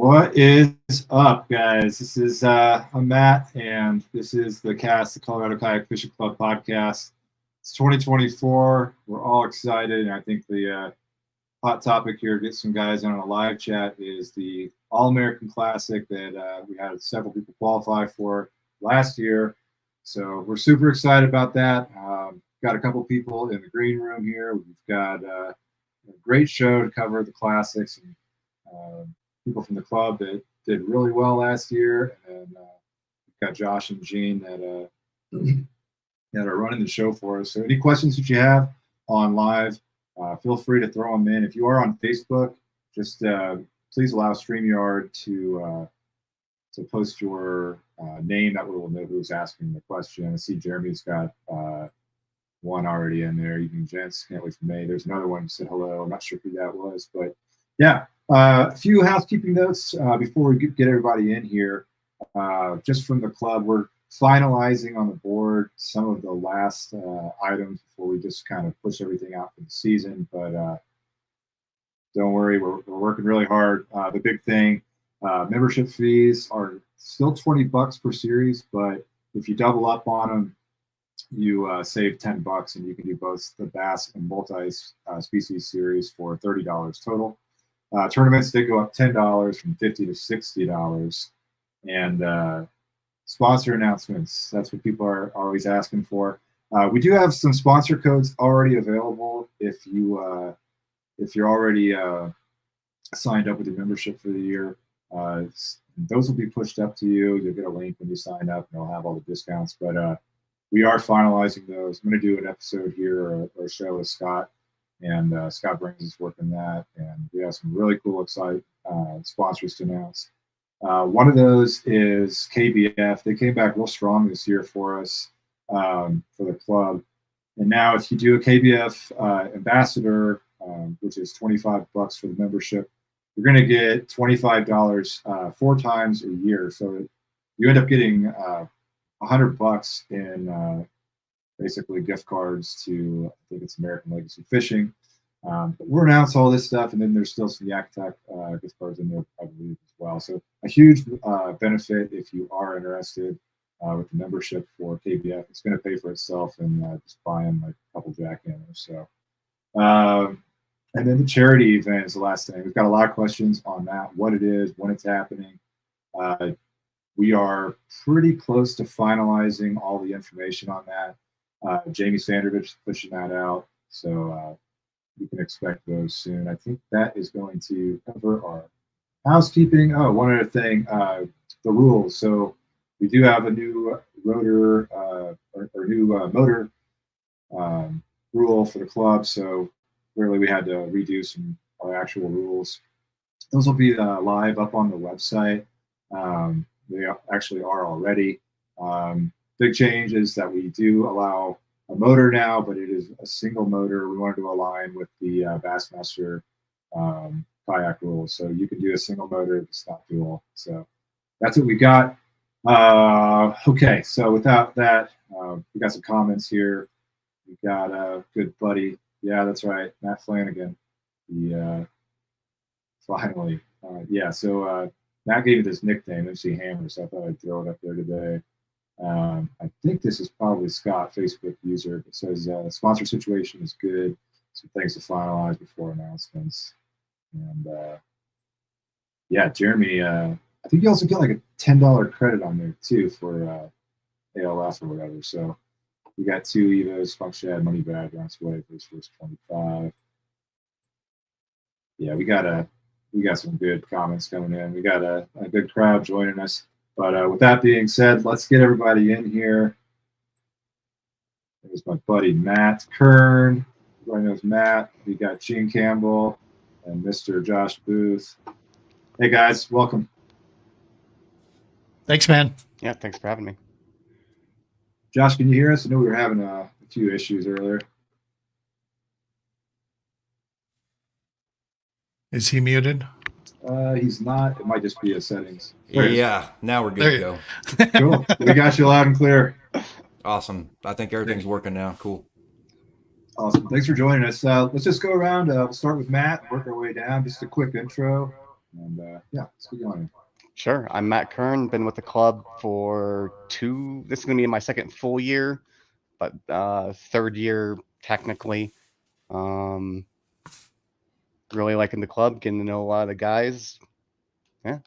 What is up, guys? This is I'm Matt, and this is the cast, the Colorado Kayak Fishing Club podcast. It's 2024. We're all excited, and I think the hot topic here, get some guys on a live chat, is the All-American Classic that we had several people qualify for last year. So we're super excited about that. Got a couple people in the green room here. We've got a great show to cover the classics and people from the club that did really well last year, and we've got Josh and Gene that are running the show for us. So any questions that you have on live, feel free to throw them in. If you are on Facebook, just please allow Streamyard to post your name. That way we'll know who's asking the question. I see Jeremy's got one already in there. Evening, gents. Can't wait for May. There's another one who said hello. I'm not sure who that was, but yeah. A few housekeeping notes before we get everybody in here. Just from the club, we're finalizing on the board some of the last items before we just kind of push everything out for the season. But don't worry, we're working really hard. The big thing, membership fees are still $20 per series, but if you double up on them, you save $10, and you can do both the bass and multi-species series for $30 total. Tournaments did go up $10 from $50 to $60, and sponsor announcements. That's what people are always asking for. We do have some sponsor codes already available if you're already signed up with your membership for the year. Those will be pushed up to you. You'll get a link when you sign up, and it'll have all the discounts. But we are finalizing those. I'm going to do an episode here or show with Scott. And Scott brings his work in that, and we have some really cool, exciting sponsors to announce. One of those is KBF. They came back real strong this year for us, for the club. And now if you do a KBF ambassador, which is $25 for the membership, you're going to get $25 4 times a year. So you end up getting $100 in basically gift cards to, I think it's American Legacy Fishing. But we'll announce all this stuff, and then there's still some Yak Attack gift cards in there, I believe, as well. So a huge benefit if you are interested with the membership for KBF. It's going to pay for itself and just buying like a couple jackhammers. So, and then the charity event is the last thing. We've got a lot of questions on that, what it is, when it's happening. We are pretty close to finalizing all the information on that. Jamie Sandrovich is pushing that out, so you can expect those soon. I think that is going to cover our housekeeping. Oh, one other thing, the rules. So we do have a new rotor or new motor rule for the club. So clearly we had to redo some our actual rules. Those will be live up on the website. They actually are already. Big change is that we do allow a motor now, but it is a single motor. We wanted to align with the Bassmaster kayak rules. So you can do a single motor, it's not dual. So that's what we got. Okay, so without that, we got some comments here. We got a good buddy. Yeah, that's right, Matt Flanagan. Finally. Yeah, so Matt gave me this nickname, MC Hammer, so I thought I'd throw it up there today. I think this is probably Scott, Facebook user. It says sponsor situation is good. Some things to finalize before announcements. And yeah, Jeremy, I think you also get like a $10 credit on there too for ALF or whatever. So we got 2 Evos, function ad, money bag on its way for his first 25. Yeah, we got some good comments coming in. We got a good crowd joining us. But with that being said, let's get everybody in here. There's my buddy Matt Kern. Everybody knows Matt. We got Gene Campbell and Mr. Josh Boothe. Hey guys, welcome. Thanks, man. Yeah, thanks for having me. Josh, can you hear us? I know we were having a few issues earlier. Is he muted? He's not. It might just be his settings. Yeah, now we're good to go. Cool. We got you loud and clear. Awesome. I think everything's working now. Cool. Awesome. Thanks for joining us. Let's just go around. We'll start with Matt, work our way down. Just a quick intro. And yeah, let's get going. Sure. I'm Matt Kern. Been with the club for this is going to be my second full year, but third year technically. Really liking the club, getting to know a lot of the guys. Yeah.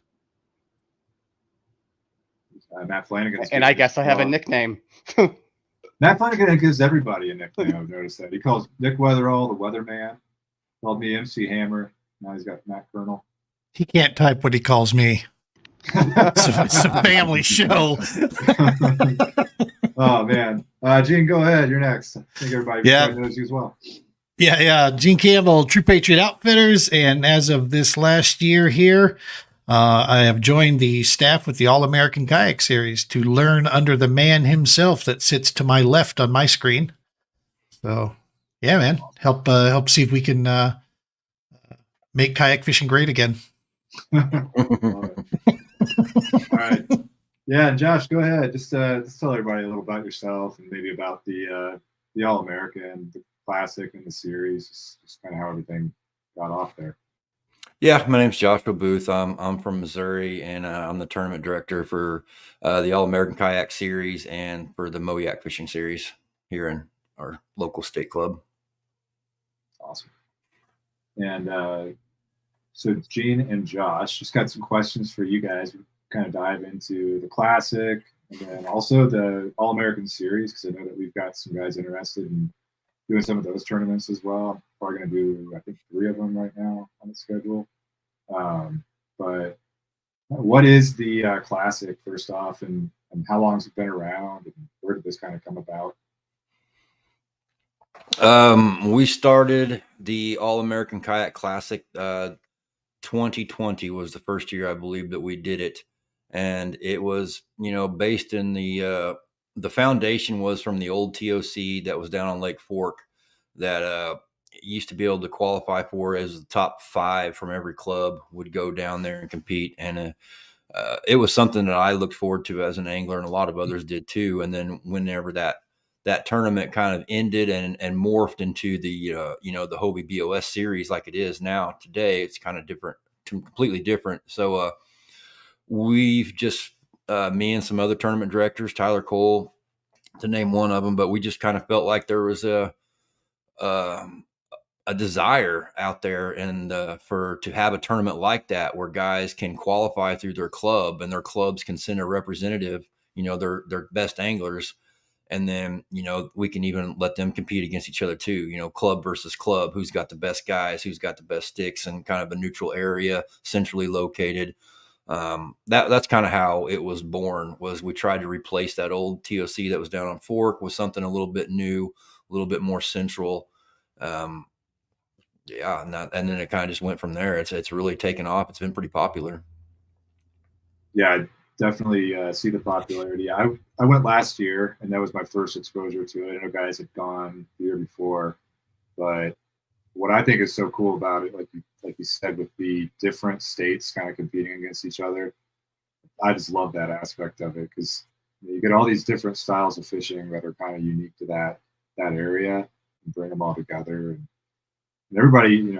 Matt Flanagan. And I guess I have a nickname. Matt Flanagan gives everybody a nickname. I've noticed that. He calls Nick Weatherall the Weatherman. Called me MC Hammer. Now he's got Matt Colonel. He can't type what he calls me. It's a family show. Oh man, Gene, go ahead. You're next. I think everybody knows you as well. Yeah. Gene Campbell, True Patriot Outfitters, and as of this last year here, I have joined the staff with the All-American Kayak Series to learn under the man himself that sits to my left on my screen. So, yeah, man, help see if we can make kayak fishing great again. All right. Yeah, and Josh, go ahead. Just tell everybody a little about yourself and maybe about the All-American, the Classic, and the series. Just kind of how everything got off there. Yeah, my name's Joshua Boothe. I'm from Missouri, and I'm the tournament director for the All-American Kayak Series and for the Moyak Fishing Series here in our local state club. Awesome. And so Gene and Josh, just got some questions for you guys. We kind of dive into the Classic and then also the All-American Series, because I know that we've got some guys interested in doing some of those tournaments as well. I'm probably going to do, I think, 3 of them right now on the schedule. But what is the Classic, first off, and how long has it been around, and where did this kind of come about? We started the All-American Kayak Classic. 2020 was the first year, I believe, that we did it, and it was, based in the foundation was from the old TOC that was down on Lake Fork that used to be able to qualify for as the top 5 from every club would go down there and compete, and it was something that I looked forward to as an angler, and a lot of others did too. And then whenever that tournament kind of ended and morphed into the the Hobie BOS series like it is now today, it's kind of different, completely different. So we've just me and some other tournament directors, Tyler Cole to name one of them, but we just kind of felt like there was a desire out there and to have a tournament like that where guys can qualify through their club and their clubs can send a representative, their best anglers. And then, we can even let them compete against each other too, club versus club, who's got the best guys, who's got the best sticks, and kind of a neutral area, centrally located. That's kind of how it was born. Was we tried to replace that old TOC that was down on Fork with something a little bit new, a little bit more central. And then it kind of just went from there. It's really taken off. It's been pretty popular. Yeah, definitely see the popularity. I went last year, and that was my first exposure to it. I know guys had gone the year before, but what I think is so cool about it, like you said, with the different states kind of competing against each other, I just love that aspect of it, because you get all these different styles of fishing that are kind of unique to that area, and bring them all together, and everybody,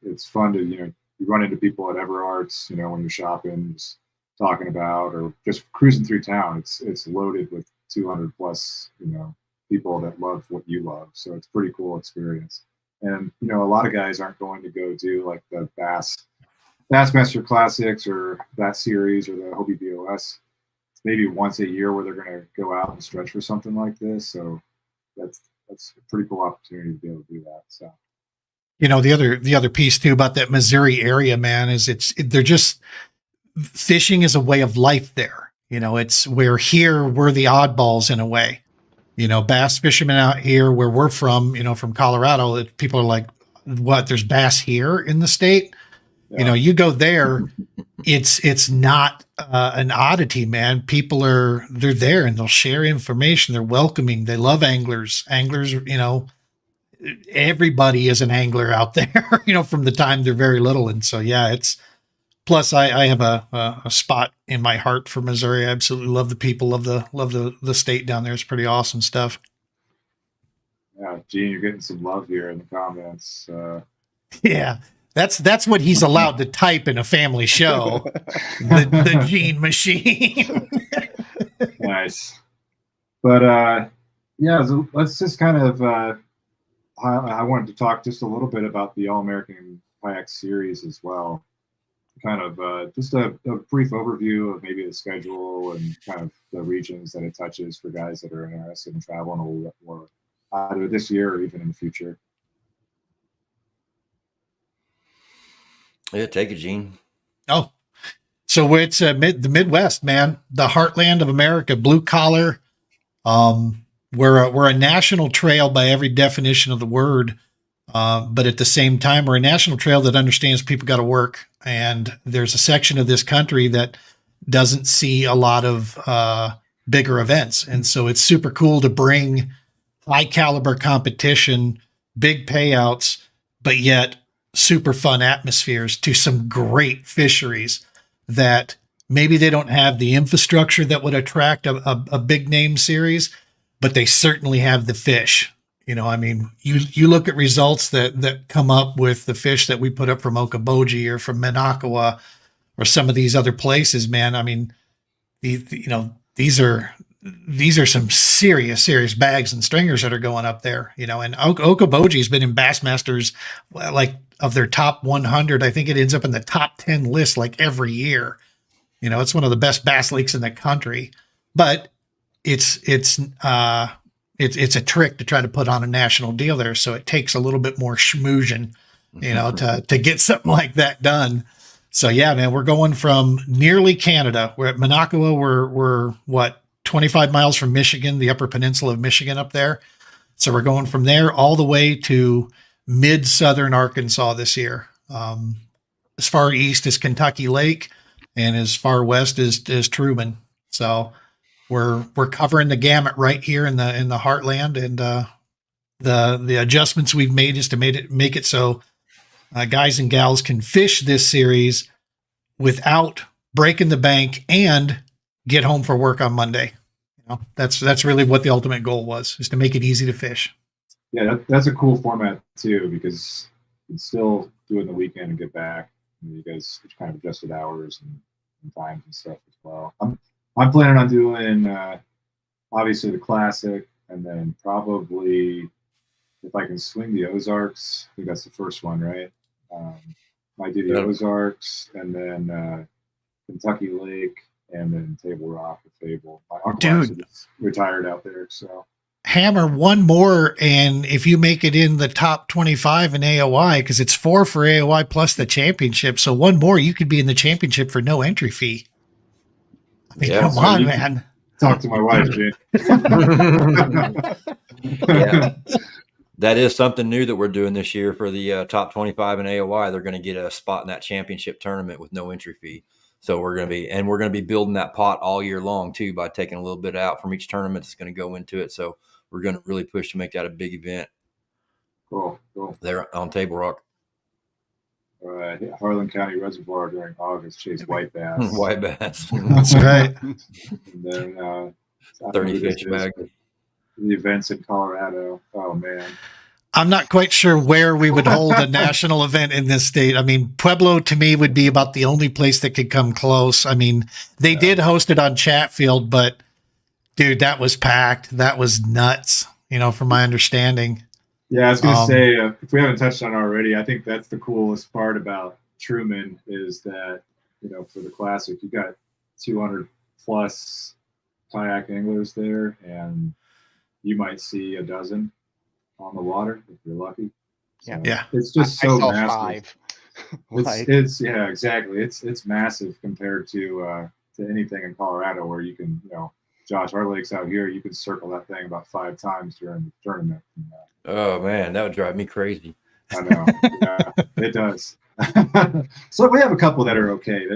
it's fun to you run into people at Everarts, when you're shopping, just talking about, or just cruising through town. It's loaded with 200 plus people that love what you love, so it's a pretty cool experience. And a lot of guys aren't going to go do like the Bassmaster Classics or that series or the Hobie BOS. It's maybe once a year where they're going to go out and stretch for something like this, so that's a pretty cool opportunity to be able to do that. So the other piece too about that Missouri area, man, is they're just, fishing is a way of life there. It's we're the oddballs in a way. Bass fishermen out here where we're from, from Colorado, people are like, what, there's bass here in the state? Yeah. You go there, it's not an oddity, man. They're there and they'll share information. They're welcoming. They love anglers. Anglers, everybody is an angler out there, from the time they're very little. And so, yeah, plus I have a spot in my heart for Missouri. I absolutely love the people, love the state down there. It's pretty awesome stuff. Yeah, Gene, you're getting some love here in the comments. Yeah. That's what he's allowed to type in a family show. The Gene Machine. Nice. But yeah, so let's just kind of I wanted to talk just a little bit about the All-American Kayak Series as well. Kind of just a brief overview of maybe the schedule and kind of the regions that it touches for guys that are interested in traveling a little bit more, either this year or even in the future. Yeah, take it, Gene. Oh, so it's the Midwest, man, the heartland of America, blue collar. We're a national trail by every definition of the word, but at the same time, we're a national trail that understands people got to work, and there's a section of this country that doesn't see a lot of bigger events, and so it's super cool to bring high caliber competition, big payouts, but yet super fun atmospheres to some great fisheries that maybe they don't have the infrastructure that would attract a big name series, but they certainly have the fish. You know, I mean, you look at results that come up with the fish that we put up from Okoboji or from Minocqua or some of these other places, man. I mean, these are some serious bags and stringers that are going up there, you know, and Okoboji's been in Bassmasters, like of their top 100. I think it ends up in the top 10 list like every year. You know, it's one of the best bass lakes in the country, but it's a trick to try to put on a national deal there. So it takes a little bit more schmoozing, you know, to get something like that done. So yeah, man, we're going from nearly Canada. We're at Minocqua. We're what, 25 miles from Michigan, the Upper Peninsula of Michigan up there. So we're going from there all the way to mid-southern Arkansas this year. As far east as Kentucky Lake and as far west as Truman. So we're covering the gamut right here in the heartland, and the adjustments we've made is to make it so guys and gals can fish this series without breaking the bank and get home for work on Monday. You know, that's really what the ultimate goal was, is to make it easy to fish. Yeah, that's a cool format too, because you can still do it in the weekend and get back. And you guys kind of adjusted hours and times and stuff as well. I'm planning on doing obviously the classic, and then probably if I can swing the Ozarks. I think that's the first one, right? Might do the Ozarks, and then Kentucky Lake, and then Table Rock or Fable. My uncle is retired out there, so. Hammer one more, and if you make it in the top 25 in AOI, because it's 4 for AOI plus the championship, so one more, you could be in the championship for no entry fee. I mean, come on, man. Talk to my wife, Jane. Yeah. That is something new that we're doing this year for the top 25 in AOI. They're going to get a spot in that championship tournament with no entry fee. So we're going to be building that pot all year long too, by taking a little bit out from each tournament that's going to go into it. So we're going to really push to make that a big event. Cool. There on Table Rock. Harlan County Reservoir during August, chase white bass. White bass. That's right. And then 30-fish bag. The events in Colorado. Oh man. I'm not quite sure where we would hold a national event in this state. I mean, Pueblo to me would be about the only place that could come close. I mean, they did host it on Chatfield, but dude, that was packed. That was nuts, you know, from my understanding. Yeah, I was going to say, if we haven't touched on it already, I think that's the coolest part about Truman is that, you know, for the Classic, you got 200 plus kayak anglers there, and you might see a dozen on the water if you're lucky. So yeah. It's just so I saw massive. 5. It's yeah, exactly. It's massive compared to anything in Colorado where you can, you know, Josh, our lake's out here, you can circle that thing about 5 times during the tournament. Oh man, that would drive me crazy. I know. Yeah, it does. So we have a couple that are okay.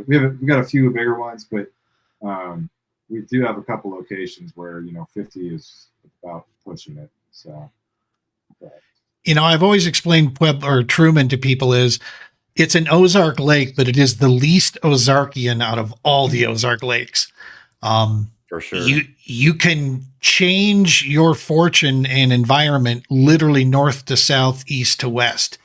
We got a few bigger ones, but we do have a couple locations where, you know, 50 is about pushing it. So, you know, I've always explained Pueblo or Truman to people is it's an Ozark lake, but it is the least Ozarkian out of all the Ozark lakes. For sure. You can change your fortune and environment literally north to south, east to west.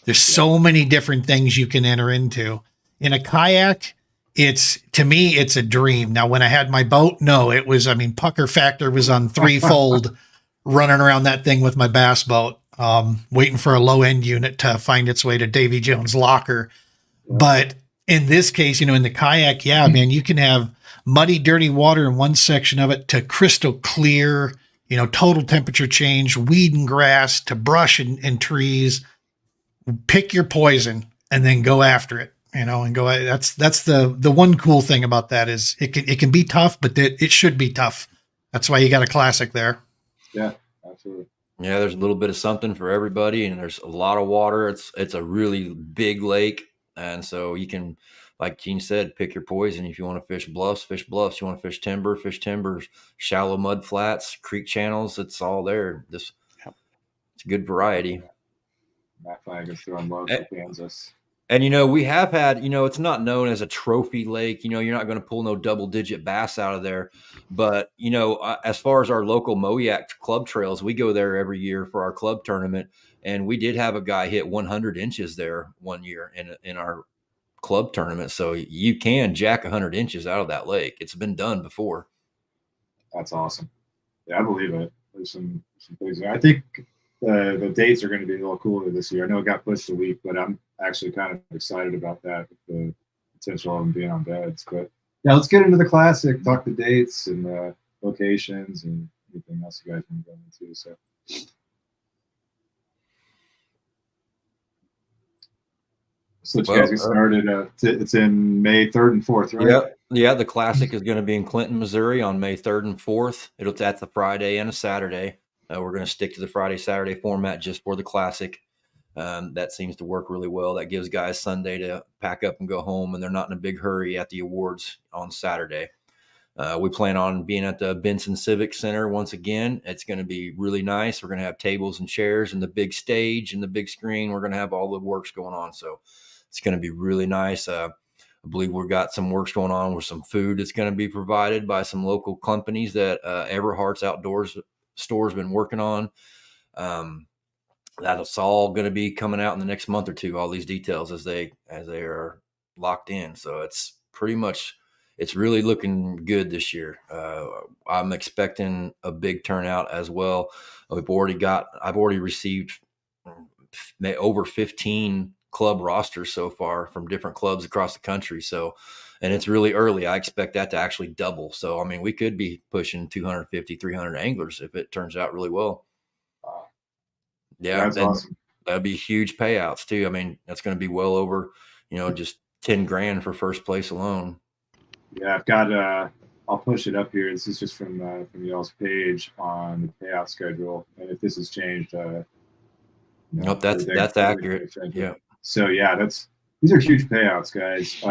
There's so many different things you can enter into. In a kayak, to me, it's a dream. Now, when I had my boat, no, it was, I mean, pucker factor was on threefold running around that thing with my bass boat, waiting for a low end unit to find its way to Davy Jones' locker. Yeah. But in this case, in the kayak, yeah, man, you can have muddy, dirty water in one section of it to crystal clear, total temperature change, weed and grass to brush and trees. Pick your poison and then go after it, and go. That's the one cool thing about that is it can be tough, but it should be tough. That's why you got a classic there. Yeah, absolutely. Yeah, there's a little bit of something for everybody, and there's a lot of water. It's a really big lake, and so you can, like Gene said, pick your poison. If you want to fish bluffs, fish bluffs. You want to fish timbers, shallow mud flats, creek channels. It's all there. It's a good variety. Matt Flag is throwing love for Kansas. And, we have had, it's not known as a trophy lake. You're not going to pull no double-digit bass out of there. But, as far as our local Moyak club trails, we go there every year for our club tournament. And we did have a guy hit 100 inches there one year in our club tournament. So you can jack 100 inches out of that lake. It's been done before. That's awesome. Yeah, I believe it. There's some things there. I think the dates are going to be a little cooler this year. I know it got pushed a week, but I'm actually kind of excited about that, with the potential of them being on beds. But yeah, let's get into the classic, talk the dates and locations and anything else you guys want to go into. So you guys get started. It's in May 3rd and 4th, right? Yeah. The classic is going to be in Clinton, Missouri on May 3rd and 4th. It's at the Friday and a Saturday. We're going to stick to the Friday-Saturday format just for the classic. That seems to work really well. That gives guys Sunday to pack up and go home, and they're not in a big hurry at the awards on Saturday. We plan on being at the Benson Civic Center once again. It's going to be really nice. We're going to have tables and chairs and the big stage and the big screen. We're going to have all the works going on. So it's going to be really nice. I believe we've got some works going on with some food that's going to be provided by some local companies that Everhart's Outdoors store's been working on. That's all going to be coming out in the next month or two, all these details as they are locked in. So it's really looking good this year. I'm expecting a big turnout as well. I've already received over 15 club rosters so far from different clubs across the country. So, and it's really early. I expect that to actually double. So, I mean, we could be pushing 250, 300 anglers if it turns out really well. Yeah, that's awesome. That'd be huge payouts too. I mean, that's going to be well over, just 10 grand for first place alone. Yeah, I've got, I'll push it up here. This is just from y'all's page on the payout schedule. And if this has changed, nope, that's accurate. Yeah. So yeah, these are huge payouts, guys.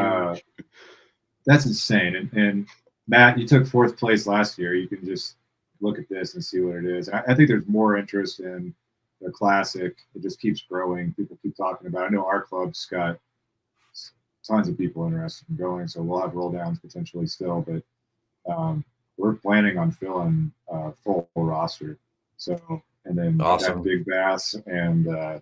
That's insane. And Matt, you took 4th place last year. You can just look at this and see what it is. I think there's more interest in the classic. It just keeps growing. People keep talking about it. I know our club's got tons of people interested in going, so we'll have roll downs potentially still, but we're planning on filling a full roster. So, and then awesome. That big bass and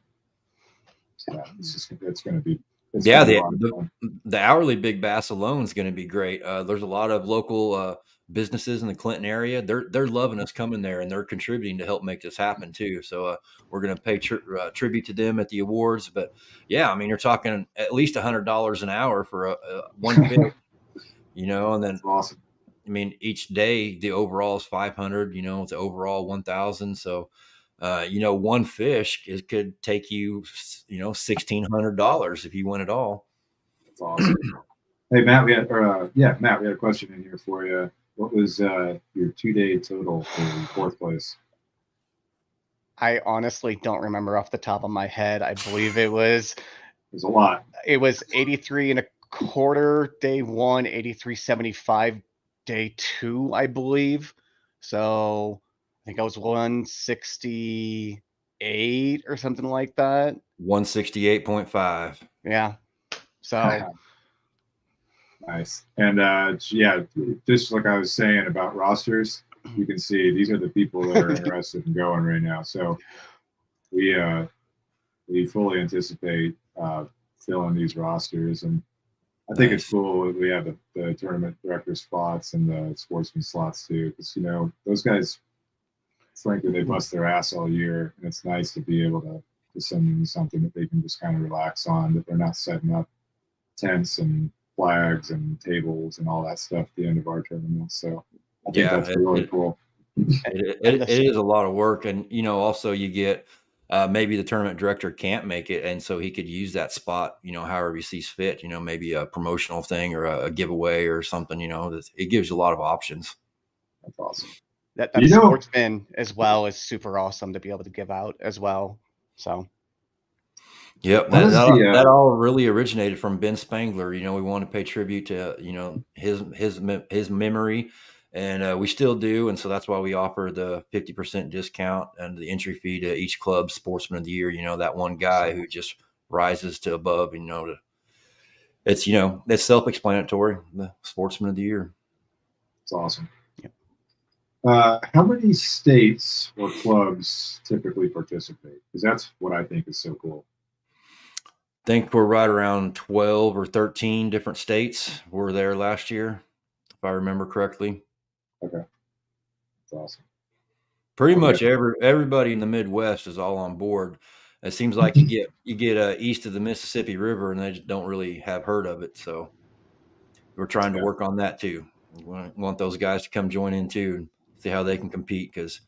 it's going to be. The hourly big bass alone is going to be great. There's a lot of local businesses in the Clinton area. They're loving us coming there, and they're contributing to help make this happen too. So we're going to pay tribute to them at the awards. But yeah, I mean, you're talking at least $100 an hour for one fish, and then that's awesome. I mean, each day the overall is 500. It's the overall 1,000. So. One fish could take you, $1,600 if you win it all. That's awesome. Hey, Matt, we had a question in here for you. What was your 2-day total for 4th place? I honestly don't remember off the top of my head. I believe it was a lot. It was 83 and a quarter day 1, 83.75 day 2, I believe. So I think I was 168 or something like that. 168.5. Yeah. So nice. And just like I was saying about rosters, you can see these are the people that are interested in going right now. So we we fully anticipate filling these rosters, and I think it's cool that we have the tournament director spots and the sportsman slots too, because those guys, frankly, they bust their ass all year, and it's nice to be able to send them something that they can just kind of relax on, that they're not setting up tents and flags and tables and all that stuff at the end of our tournament. So I think that's really cool. It is a lot of work, and also you get maybe the tournament director can't make it, and so he could use that spot, however he sees fit. Maybe a promotional thing or a giveaway or something. It gives you a lot of options. That's awesome. That sportsman as well is super awesome to be able to give out as well. So. Yep, that all really originated from Ben Spangler. We want to pay tribute to his memory, and we still do, and so that's why we offer the 50% discount and the entry fee to each club sportsman of the year. That one guy who just rises to above. It's self-explanatory. The sportsman of the year. It's awesome. How many states or clubs typically participate? Because that's what I think is so cool. I think we're right around 12 or 13 different states were there last year, if I remember correctly. Okay. That's awesome. Pretty much everybody in the Midwest is all on board. It seems like you get east of the Mississippi River, and they just don't really have heard of it. So we're trying to work on that too. We want those guys to come join in too and see how they can compete, because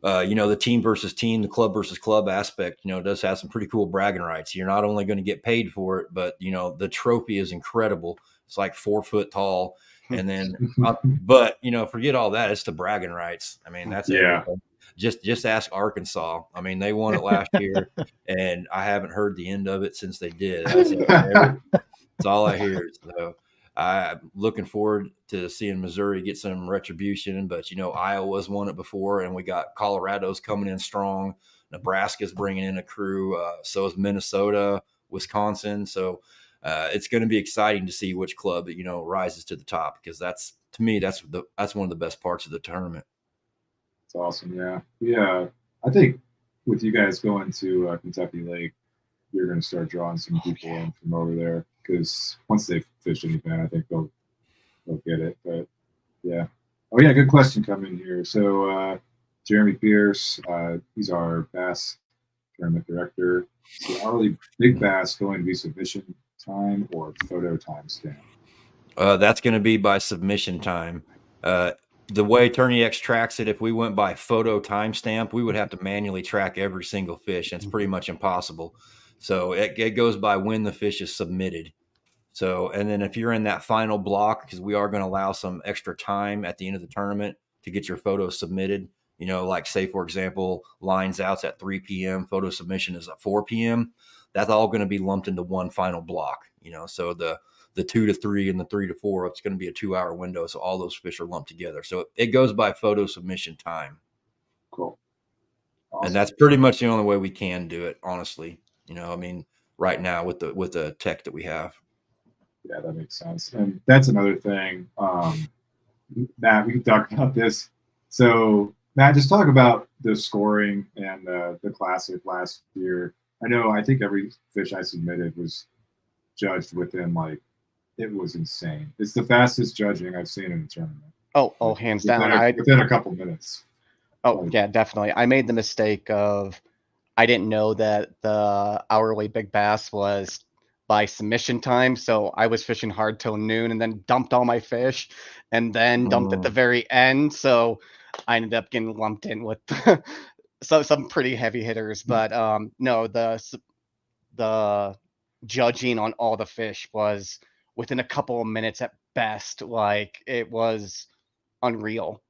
the team versus team, the club versus club aspect, does have some pretty cool bragging rights. You're not only going to get paid for it, but the trophy is incredible. It's like 4 foot tall, and then, but forget all that. It's the bragging rights. I mean, that's everything. Just ask Arkansas. I mean, they won it last year, and I haven't heard the end of it since they did. That's all I hear. So I'm looking forward to seeing Missouri get some retribution, but Iowa's won it before, and we got Colorado's coming in strong. Nebraska's bringing in a crew. So is Minnesota, Wisconsin. So it's going to be exciting to see which club rises to the top, because that's one of the best parts of the tournament. It's awesome. Yeah. I think with you guys going to Kentucky Lake, you're going to start drawing some people in from over there, because once they fish an event, I think they'll get it. But yeah. Oh yeah, good question coming here. So Jeremy Pierce, he's our bass tournament director. So hourly big bass going to be submission time or photo time stamp? That's going to be by submission time. The way TourneyX tracks it, if we went by photo timestamp, we would have to manually track every single fish. It's pretty much impossible. So it goes by when the fish is submitted. So, and then if you're in that final block, because we are going to allow some extra time at the end of the tournament to get your photo submitted, like say, for example, lines outs at 3 p.m., photo submission is at 4 p.m. That's all going to be lumped into one final block, so the 2 to 3 and the 3 to 4, it's going to be a 2-hour window. So all those fish are lumped together. So it goes by photo submission time. Cool. Awesome. And that's pretty much the only way we can do it, honestly. Right now with the tech that we have. Yeah, that makes sense. And that's another thing. Matt, we can talk about this. So Matt, just talk about the scoring and the Classic last year. I think every fish I submitted was judged within it was insane. It's the fastest judging I've seen in a tournament. Oh, hands down. Within a couple minutes. Oh, yeah, definitely. I made the mistake of I didn't know that the hourly big bass was by submission time. So I was fishing hard till noon and then dumped all my fish and then dumped at the very end. So I ended up getting lumped in with some pretty heavy hitters. But no, the judging on all the fish was within a couple of minutes at best. It was unreal.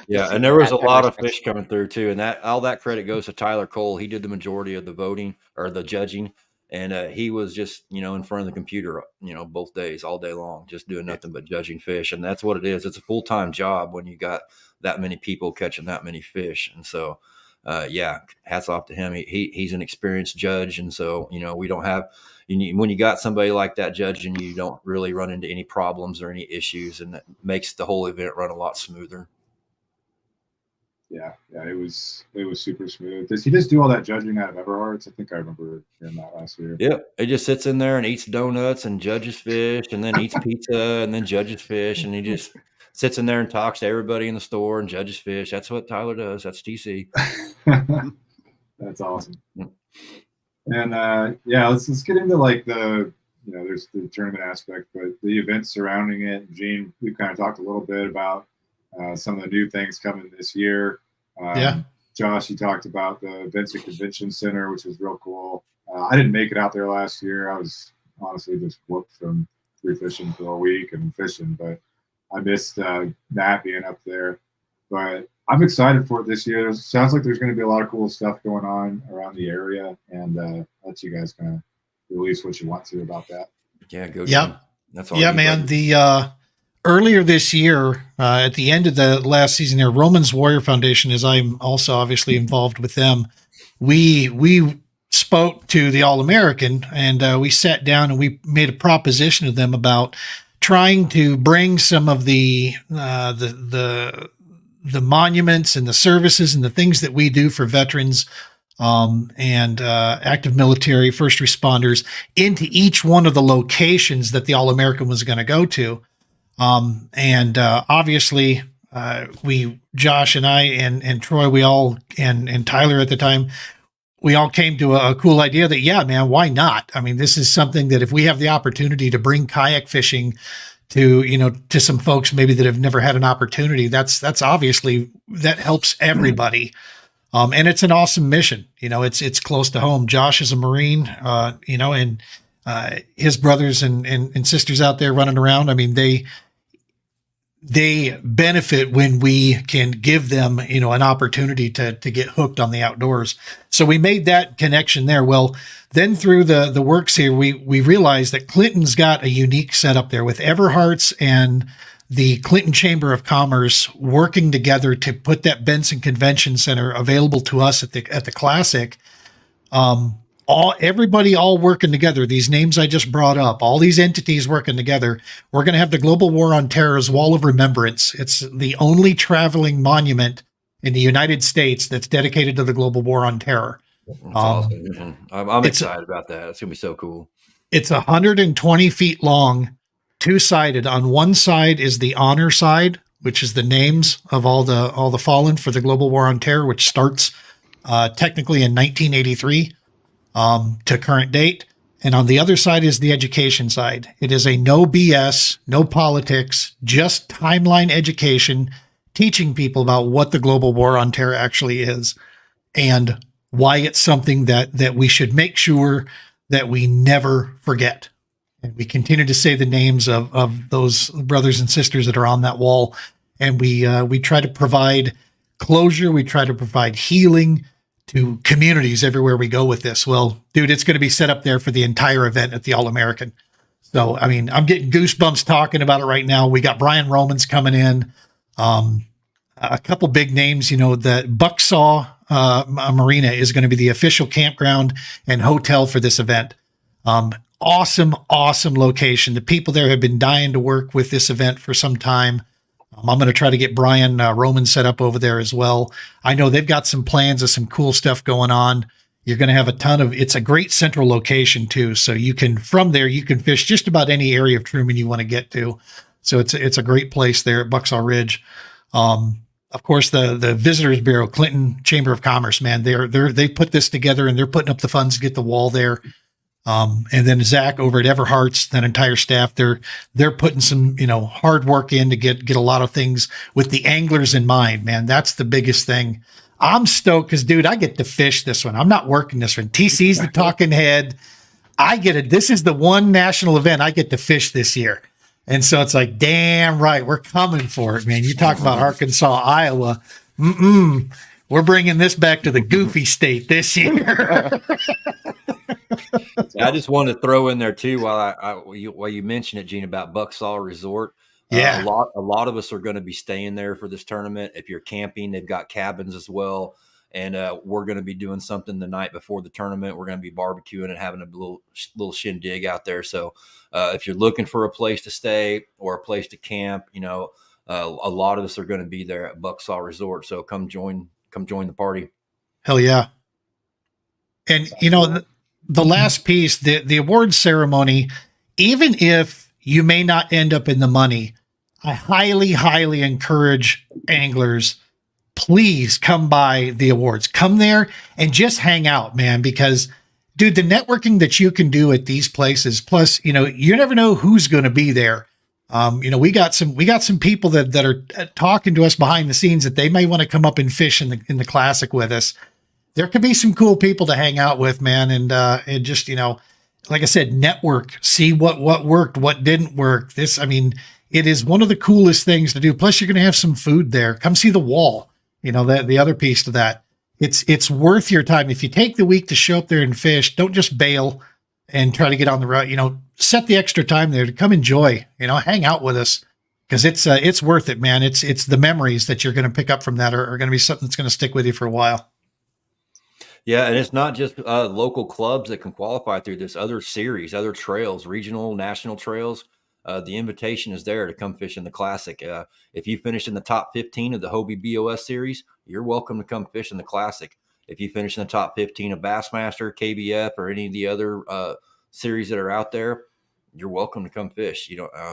Yeah, and there was a lot of fish coming through too, and all that credit goes to Tyler Cole. He did the majority of the voting or the judging, and he was just in front of the computer both days, all day long, just doing nothing but judging fish. And that's what it is. It's a full-time job when you got that many people catching that many fish. And so yeah, hats off to him. He's an experienced judge, and so we don't have when you got somebody like that judging, you don't really run into any problems or any issues, and that makes the whole event run a lot smoother. Yeah, it was super smooth. Does he just do all that judging out of Everhart's? I think I remember hearing that last year. Yep. He just sits in there and eats donuts and judges fish, and then eats pizza and then judges fish, and he just sits in there and talks to everybody in the store and judges fish. That's what Tyler does. That's TC. That's awesome. And let's get into like the there's the tournament aspect, but the events surrounding it. Gene, we've kind of talked a little bit about some of the new things coming this year. Josh, you talked about the Vincent Convention Center, which is real cool. I didn't make it out there last year. I was honestly just whooped from free fishing for a week and fishing, but I missed Matt being up there. But I'm excited for it this year. Sounds like there's going to be a lot of cool stuff going on around the area, and I'll let you guys kind of release what you want to about that. Yeah, go. Yep. That's all. Yeah, man. Buddy. The earlier this year, at the end of the last season, there, Romans Warrior Foundation, as I'm also obviously involved with them, we spoke to the All-American, and we sat down and we made a proposition to them about trying to bring some of the monuments and the services and the things that we do for veterans and active military, first responders into each one of the locations that the All-American was going to go to. Obviously, Josh and I and Troy, we all, and Tyler at the time, we all came to a cool idea that, yeah, man, why not? I mean, this is something that if we have the opportunity to bring kayak fishing to some folks maybe that have never had an opportunity, that's obviously, that helps everybody. And it's an awesome mission. It's close to home. Josh is a Marine, and his brothers and sisters out there running around. I mean, they benefit when we can give them, an opportunity to get hooked on the outdoors. So we made that connection there. Well, then through the works here, we realized that Clinton's got a unique setup there with Everhart's and the Clinton Chamber of Commerce working together to put that Benson Convention Center available to us at the Classic. Everybody all working together. These names I just brought up, all these entities working together. We're going to have the Global War on Terror's Wall of Remembrance. It's the only traveling monument in the United States that's dedicated to the Global War on Terror. That's awesome. I'm excited about that. It's going to be so cool. It's 120 feet long, two-sided. On one side is the honor side, which is the names of all the fallen for the Global War on Terror, which starts technically in 1983 to current date. And on the other side is the education side. It is a no BS, no politics, just timeline education, teaching people about what the Global War on Terror actually is and why it's something that we should make sure that we never forget. And we continue to say the names of those brothers and sisters that are on that wall. And we try to provide closure. We try to provide healing to communities everywhere we go with this. Well, dude, it's going to be set up there for the entire event at the All-American. So, I mean, I'm getting goosebumps talking about it right now. We got Brian Romans coming in. A couple big names, that Bucksaw Marina is going to be the official campground and hotel for this event. Awesome location. The people there have been dying to work with this event for some time. I'm going to try to get Brian Roman set up over there as well. I know they've got some plans of some cool stuff going on. You're going to have it's a great central location too. So from there, you can fish just about any area of Truman you want to get to. So it's a great place there at Bucksaw Ridge. Of course, the Visitors Bureau, Clinton Chamber of Commerce, man, they put this together and they're putting up the funds to get the wall there. And then Zach over at Everhart's, that entire staff, they're putting some, hard work in to get a lot of things with the anglers in mind, man. That's the biggest thing. I'm stoked because, dude, I get to fish this one. I'm not working this one. TC's the talking head. I get it. This is the one national event I get to fish this year. And so it's like, damn right, we're coming for it, man. You talk about Arkansas, Iowa. We're bringing this back to the goofy state this year. I just wanted to throw in there too, while you mentioned it, Gene, about Bucksaw Resort. Yeah, a lot of us are going to be staying there for this tournament. If you're camping, they've got cabins as well, and we're going to be doing something the night before the tournament. We're going to be barbecuing and having a little shindig out there. So if you're looking for a place to stay or a place to camp, A lot of us are going to be there at Bucksaw Resort. So come join the party. Hell yeah. And the last piece, the awards ceremony, even if you may not end up in the money, I highly, highly encourage anglers, please come by the awards. Come there and just hang out, man, because dude, the networking that you can do at these places, plus, you never know who's going to be there. We got some people that are talking to us behind the scenes that they may want to come up and fish in the classic with us. There could be some cool people to hang out with, man. And just, like I said, network, see what worked, what didn't work. It is one of the coolest things to do. Plus you're going to have some food there. Come see the wall. The other piece to that, it's worth your time. If you take the week to show up there and fish, don't just bail and try to get on the route, set the extra time there to come enjoy, hang out with us. Cause it's worth it, man. It's the memories that you're going to pick up from that are going to be something that's going to stick with you for a while. Yeah, and it's not just local clubs that can qualify through this. Other series, other trails, regional, national trails. The invitation is there to come fish in the Classic. If you finish in the top 15 of the Hobie BOS series, you're welcome to come fish in the Classic. If you finish in the top 15 of Bassmaster, KBF, or any of the other series that are out there, you're welcome to come fish.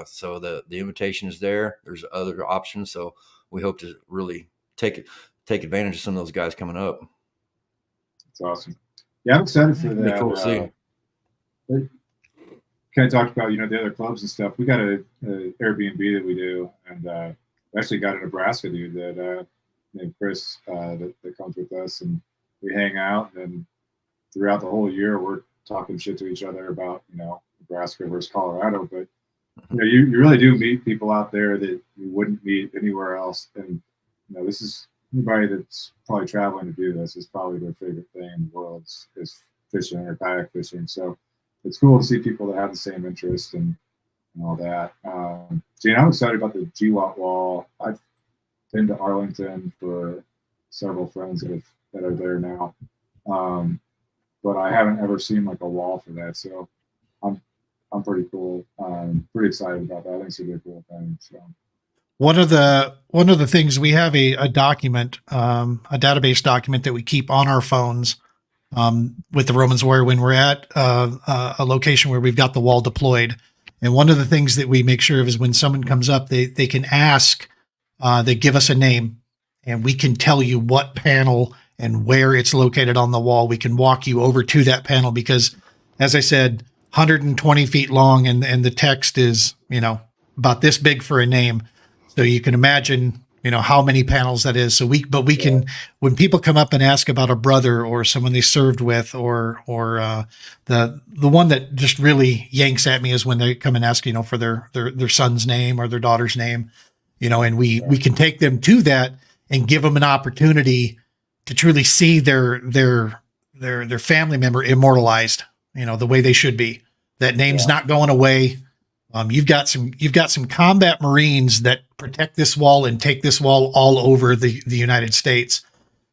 So the invitation is there. There's other options. So we hope to really take advantage of some of those guys coming up. It's awesome. Yeah, I'm excited for that. Cool to see. Kind of talked about, the other clubs and stuff. We got a Airbnb that we do, and we actually got a Nebraska dude that named Chris that comes with us, and we hang out. And throughout the whole year, we're talking shit to each other about, Nebraska versus Colorado. But you really do meet people out there that you wouldn't meet anywhere else. And this is anybody that's probably traveling to do this is probably their favorite thing in the world is fishing or kayak fishing. So it's cool to see people that have the same interest and all that. Gene, I'm excited about the GWAT wall. I've been to Arlington for several friends that are there now, but I haven't ever seen like a wall for that. So I'm pretty cool. Pretty excited about that. I think it's a really cool thing. So. One of the things we have a document, a database document that we keep on our phones with the Romans Warrior when we're at a location where we've got the wall deployed. And one of the things that we make sure of is when someone comes up, they can ask, they give us a name, and we can tell you what panel and where it's located on the wall. We can walk you over to that panel because, as I said, 120 feet long, and the text is, about this big for a name. So you can imagine, how many panels that is. So we can, when people come up and ask about a brother or someone they served with, or the one that just really yanks at me is when they come and ask, for their son's name or their daughter's name, and we can take them to that and give them an opportunity to truly see their family member immortalized, the way they should be. That name's not going away. You've got some combat Marines that protect this wall and take this wall all over the United States.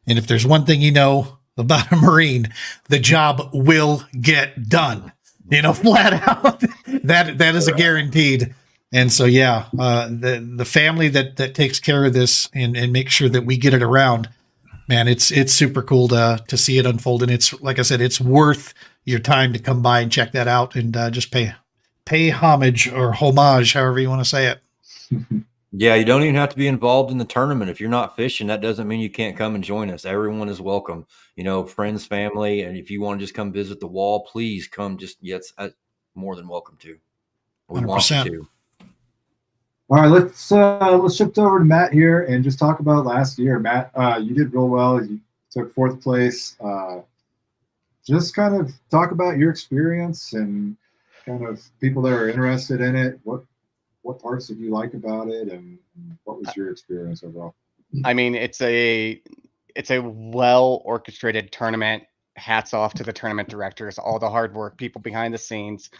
And if there's one thing about a Marine, the job will get done. Flat out. That is a guaranteed. And so the family that takes care of this and makes sure that we get it around, man, it's super cool to see it unfold. And it's, like I said, it's worth your time to come by and check that out and just pay homage, however you want to say it. Yeah, you don't even have to be involved in the tournament. If you're not fishing, that doesn't mean you can't come and join us. Everyone is welcome, friends, family. And if you want to just come visit the wall, please come. It's more than welcome to. We 100%. Want you to. All right, let's shift over to Matt here and just talk about last year. Matt, you did real well. You took 4th place. Just kind of talk about your experience and kind of people that are interested in it. What parts did you like about it, and what was your experience overall? It's a well orchestrated tournament. Hats off to the tournament directors, all the hard work, people behind the scenes.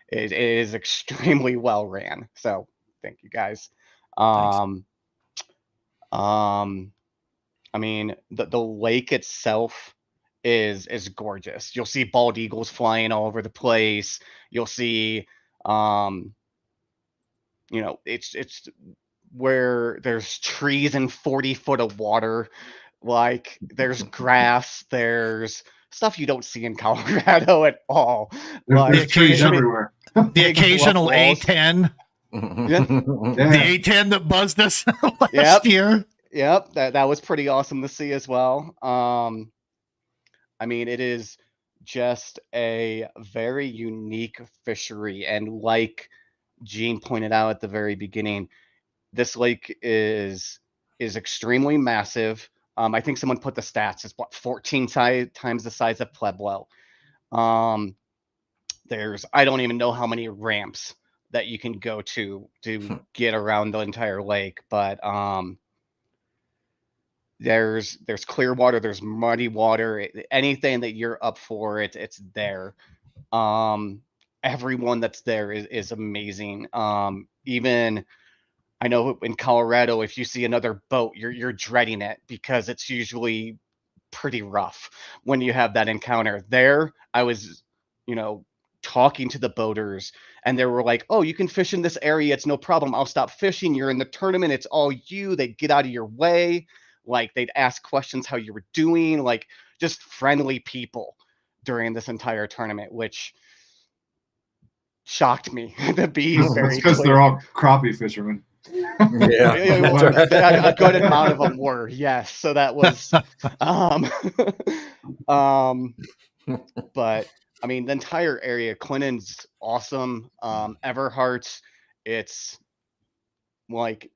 It is extremely well ran. So thank you guys. The lake itself is gorgeous. You'll see bald eagles flying all over the place. You'll see, it's where there's trees and 40 foot of water. Like there's grass, there's stuff you don't see in Colorado at all. There's Like trees occasion- everywhere. The big occasional bluff walls. A10. Yeah. The A10 that buzzed us last Yep. year. Yep, that was pretty awesome to see as well. I mean, it is just a very unique fishery, and like Gene pointed out at the very beginning, this lake is extremely massive. I think someone put the stats. It's what 14 times the size of Pueblo. There's I don't even know how many ramps that you can go to get around the entire lake, but there's clear water, there's muddy water, anything that you're up for, it's there. Everyone that's there is amazing. Even I know in Colorado, if you see another boat, you're dreading it because it's usually pretty rough when you have that encounter. There, I was, talking to the boaters, and they were like, "Oh, you can fish in this area. It's no problem. I'll stop fishing. You're in the tournament. It's all you." They'd get out of your way. Like they'd ask questions how you were doing, like just friendly people during this entire tournament, which shocked me to be very because clear. they're all crappie fishermen. Yeah. A good amount of them were, yes. So that was, but I mean, the entire area, Clinton's awesome. Everhart's, it's like,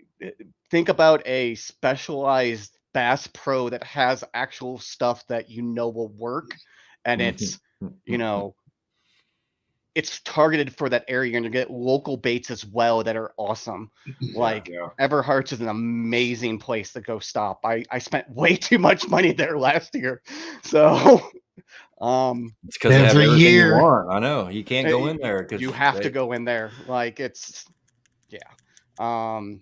think about a specialized bass pro that has actual stuff that will work, and it's, it's targeted for that area, and you get local baits as well that are awesome. Like Everhart's is an amazing place to go stop. I spent way too much money there last year, so it's because they have Every everything year. you want. I know you can't go in there because you have to go in there. Like it's and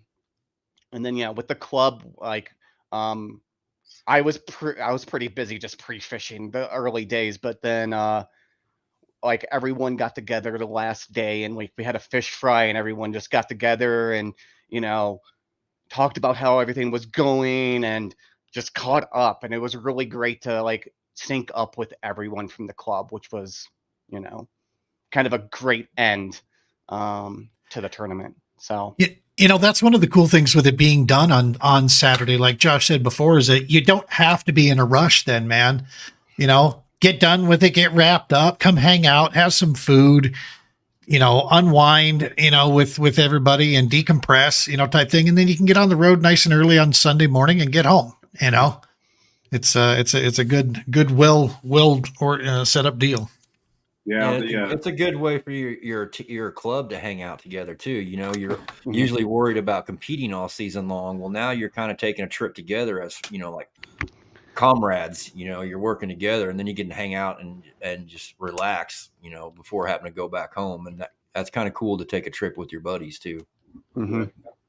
then with the club, like I was pretty busy just pre-fishing the early days, but then like everyone got together the last day, and we had a fish fry, and everyone just got together and talked about how everything was going and just caught up, and it was really great to like sync up with everyone from the club, which was kind of a great end to the tournament. So that's one of the cool things with it being done on Saturday, like Josh said before, is that you don't have to be in a rush then, man. Get done with it, get wrapped up, come hang out, have some food, unwind, with everybody and decompress, type thing. And then you can get on the road nice and early on Sunday morning and get home. It's a good or set up deal. Yeah, it's a good way for your club to hang out together too. You're usually worried about competing all season long. Well, now you're kind of taking a trip together as like comrades. You're working together, and then you can hang out and just relax. Before having to go back home, and that's kind of cool to take a trip with your buddies too. Mm-hmm.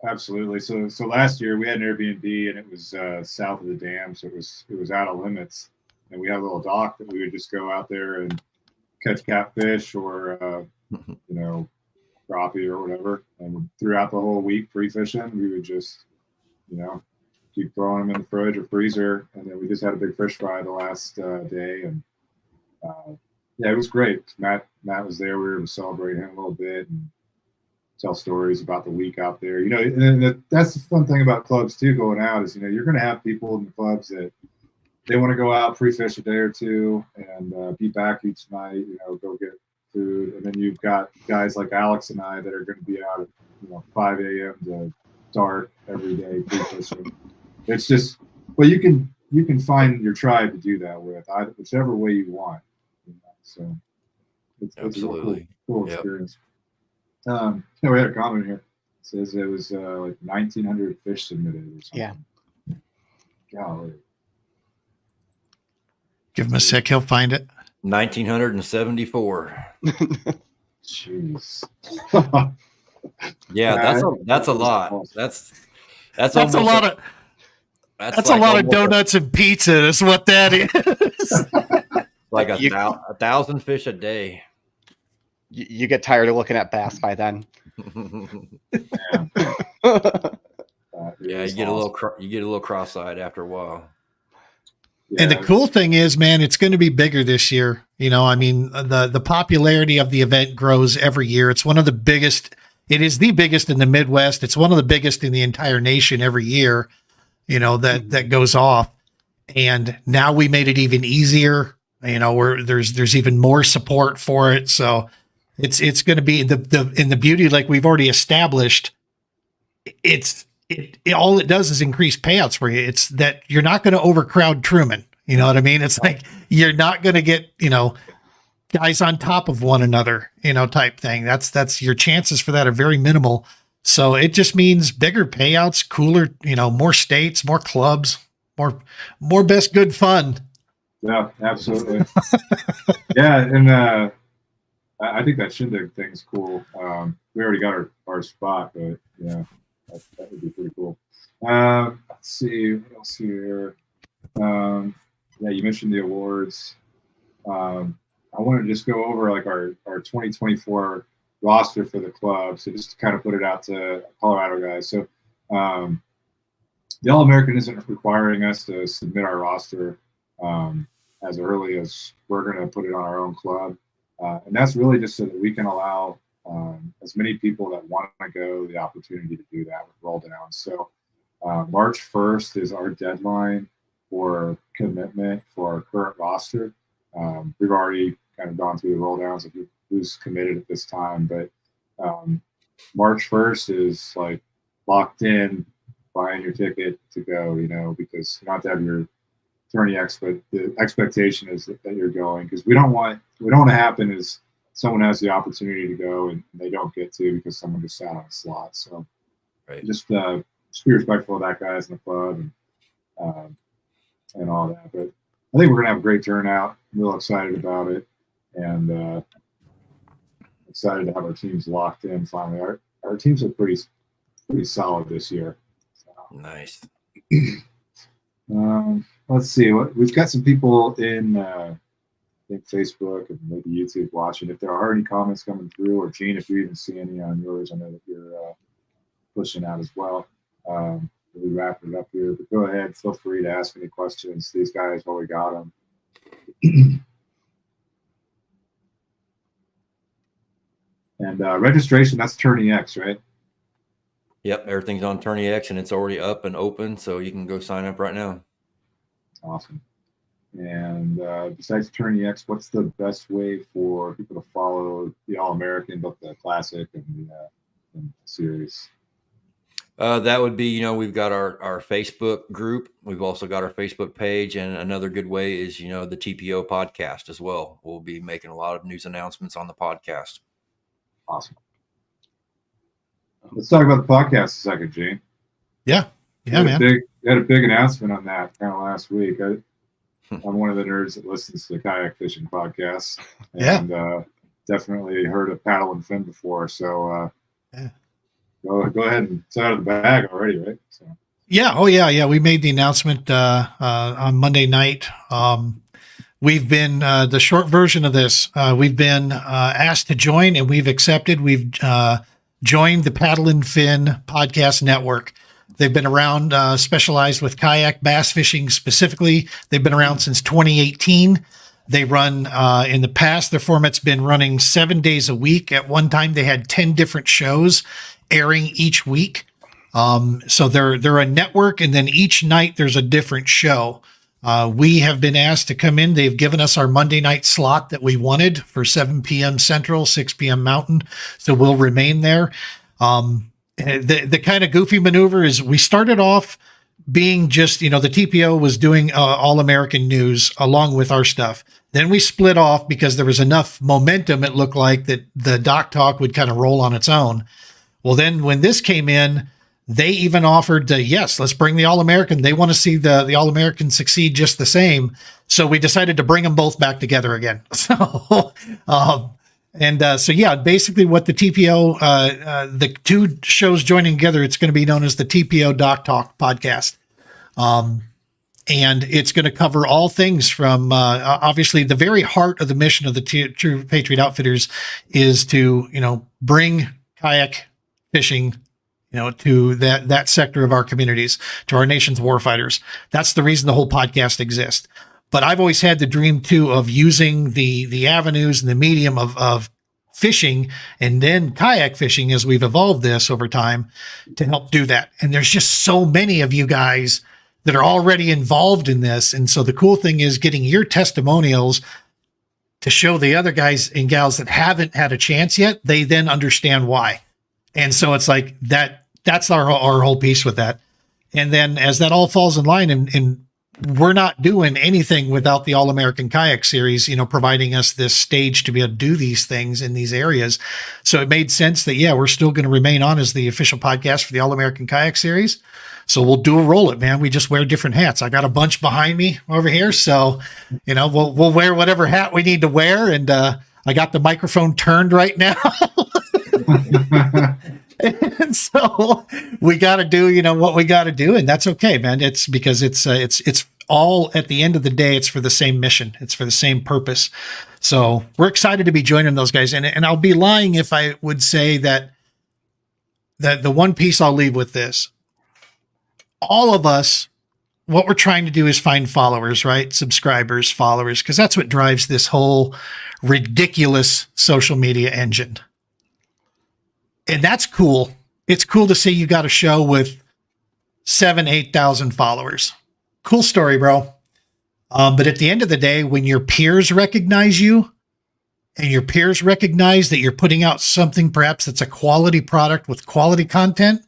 Absolutely. So last year we had an Airbnb, and it was south of the dam, so it was out of limits, and we had a little dock that we would just go out there and catch catfish or crappie or whatever. And throughout the whole week pre-fishing, we would just keep throwing them in the fridge or freezer, and then we just had a big fish fry the last day, and it was great. Matt was there. We were able to celebrate him a little bit and tell stories about the week out there. And that's the fun thing about clubs too. Going out is you're going to have people in the clubs that they want to go out, pre-fish a day or two, and be back each night. Go get food, and then you've got guys like Alex and I that are going to be out at 5 a.m. to dark every day pre-fishing. It's just you can find your tribe to do that with, whichever way you want. So it's absolutely a cool experience. We had a comment here. It says it was like 1,900 fish submitted or something. Yeah. Golly. Give him a sec, he'll find it. 1,974. Jeez. Yeah, that's a lot. That's a lot of that's like a lot of donuts and pizza. Is what that is. Like 1,000 fish a day. You get tired of looking at bass by then. Yeah, you get awesome. you get a little cross-eyed after a while. Yeah, And the cool thing is, man, it's going to be bigger this year. You know, I mean, the popularity of the event grows every year. It's one of the biggest. It is the biggest in the Midwest. It's one of the biggest in the entire nation every year. You know, that goes off. And now we made it even easier. You know, where there's even more support for it. So it's going to be the beauty, like we've already established. All it does is increase payouts for you. It's that you're not going to overcrowd Truman. You know what I mean? It's like you're not going to get, you know, guys on top of one another, you know, type thing. That's your chances for that are very minimal. So it just means bigger payouts, cooler, you know, more states, more clubs, more best good fun. Yeah, absolutely. Yeah, and I think that Shindig thing's cool. We already got our spot, but yeah, that would be pretty cool. Let's see what else here. Yeah, you mentioned the awards. I want to just go over like our 2024 roster for the club. So just to kind of put it out to Colorado guys. So the All-American isn't requiring us to submit our roster as early as we're going to put it on our own club. And that's really just so that we can allow as many people that want to go the opportunity to do that with roll down. So March 1st is our deadline for commitment for our current roster. We've already kind of gone through the roll downs of who's committed at this time, but March 1st is like locked in, buying your ticket to go, you know, because you don't have to have your attorney but the expectation is that you're going, because we don't want to happen is someone has the opportunity to go and they don't get to because someone just sat on a slot. So right. just be respectful of that guys in the club and all that. But I think we're gonna have a great turnout. I'm real excited about it, and excited to have our teams locked in finally. Our teams are pretty solid this year. So. Nice. Let's see. We've got some people in I think Facebook and maybe YouTube watching. If there are any comments coming through, or Gene, if you even see any on yours, I know that you're pushing out as well. We'll wrap it up here, but go ahead. Feel free to ask any questions. These guys, while we got them. And registration, that's Tourney X, right? Yep, everything's on Tourney X and it's already up and open, so you can go sign up right now. Awesome. And besides Tourney X, what's the best way for people to follow the All-American, both the Classic and the series? That would be, you know, we've got our Facebook group. We've also got our Facebook page. And another good way is, you know, the TPO podcast as well. We'll be making a lot of news announcements on the podcast. Awesome. Let's talk about the podcast a second, Gene. Yeah, man. We had a big announcement on that kind of last week. I'm one of the nerds that listens to the kayak fishing podcast, and definitely heard of Paddle and Fin before. So go ahead and it's out of the bag already, right? So. Yeah. Oh, yeah. We made the announcement on Monday night. We've been the short version of this. We've been asked to join, and we've accepted. We've joined the Paddle and Fin podcast network. They've been around, specialized with kayak bass fishing specifically. They've been around since 2018. They run, in the past, their format's been running 7 days a week. At one time, they had 10 different shows airing each week. So they're a network, and then each night there's a different show. We have been asked to come in. They've given us our Monday night slot that we wanted for 7 p.m. Central, 6 p.m. Mountain. So we'll remain there. The kind of goofy maneuver is we started off being just, you know, the TPO was doing All-American news along with our stuff. Then we split off because there was enough momentum, it looked like, that the Doc Talk would kind of roll on its own. Well, then when this came in, they even offered to, yes, let's bring the All-American. They want to see the All-American succeed just the same. So we decided to bring them both back together again. So, so yeah, basically what the TPO, the two shows joining together, it's going to be known as the TPO Doc Talk podcast. And it's going to cover all things from, obviously the very heart of the mission of the True Patriot Outfitters is to, you know, bring kayak fishing, to that sector of our communities, to our nation's warfighters. That's the reason the whole podcast exists. But I've always had the dream too of using the avenues and the medium of fishing and then kayak fishing as we've evolved this over time to help do that. And there's just so many of you guys that are already involved in this. And so the cool thing is getting your testimonials to show the other guys and gals that haven't had a chance yet, they then understand why. And so it's like that's our whole piece with that. And then as that all falls in line, and we're not doing anything without the All-American Kayak Series, providing us this stage to be able to do these things in these areas. So it made sense that, we're still going to remain on as the official podcast for the All-American Kayak Series. So we'll dual roll it, man. We just wear different hats. I got a bunch behind me over here. So, we'll wear whatever hat we need to wear. And I got the microphone turned right now. And so we got to do, what we got to do. And that's okay, man. It's because it's all at the end of the day, it's for the same mission. It's for the same purpose. So we're excited to be joining those guys. And I'll be lying if I would say that the one piece I'll leave with this, all of us, what we're trying to do is find followers, right? Subscribers, followers, because that's what drives this whole ridiculous social media engine. And that's cool. It's cool to see you got a show with 7,000, 8,000 followers. Cool story, bro. But at the end of the day, when your peers recognize you and your peers recognize that you're putting out something perhaps that's a quality product with quality content,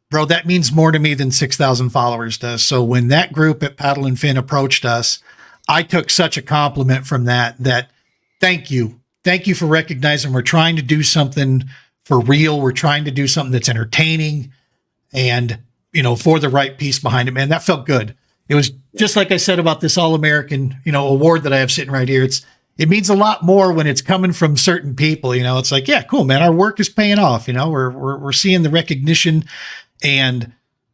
bro, that means more to me than 6,000 followers does. So when that group at Paddle and Fin approached us, I took such a compliment from that thank you. Thank you for recognizing we're trying to do something for real. We're trying to do something that's entertaining and, for the right piece behind it, man. That felt good. It was just like I said about this All-American, award that I have sitting right here. It means a lot more when it's coming from certain people. It's like, yeah, cool, man. Our work is paying off. We're seeing the recognition, and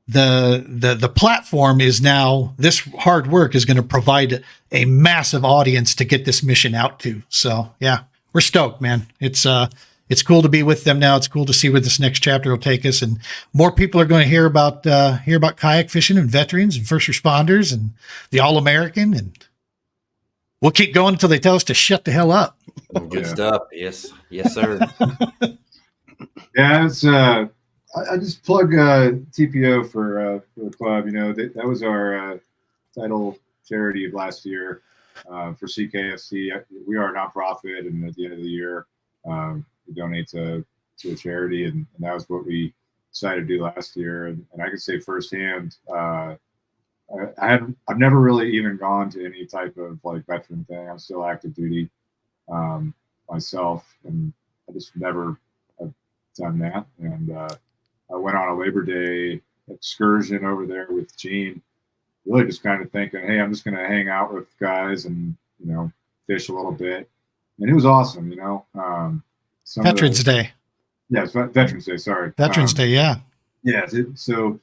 the platform is now, this hard work is going to provide a massive audience to get this mission out to. So yeah, we're stoked, man. It's cool to be with them now. It's cool to see where this next chapter will take us, and more people are going to hear about kayak fishing and veterans and first responders and the All-American, and we'll keep going until they tell us to shut the hell up. Good stuff. Yes, sir. Yeah, it's I just plug TPO for the club. That was our title charity of last year for CKFC. We are a nonprofit, and at the end of the year, we donate to a charity, and that was what we decided to do last year. And I can say firsthand, I've never really even gone to any type of like veteran thing. I'm still active duty myself, and I just never have done that. And I went on a Labor Day excursion over there with Gene, really just kind of thinking, hey, I'm just going to hang out with guys and fish a little bit, and it was awesome. Veterans Day. Yes, Veterans Day. Sorry, Veterans Day. Yeah. Yeah. So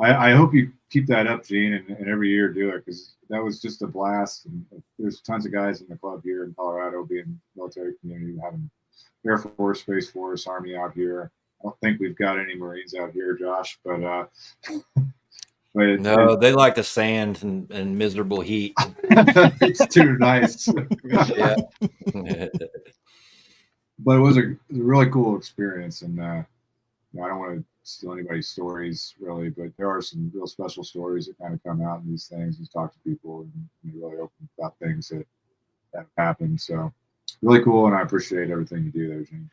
I hope you keep that up, Gene, and every year do it, because that was just a blast. And there's tons of guys in the club here in Colorado, being military community, having Air Force, Space Force, Army out here. I don't think we've got any Marines out here, Josh, but no, they like the sand and miserable heat. It's too nice. Yeah. But it was a really cool experience, and I don't want to steal anybody's stories really, but there are some real special stories that kind of come out in these things. You talk to people and you really open about things that have happened. So really cool, and I appreciate everything you do there, Gene.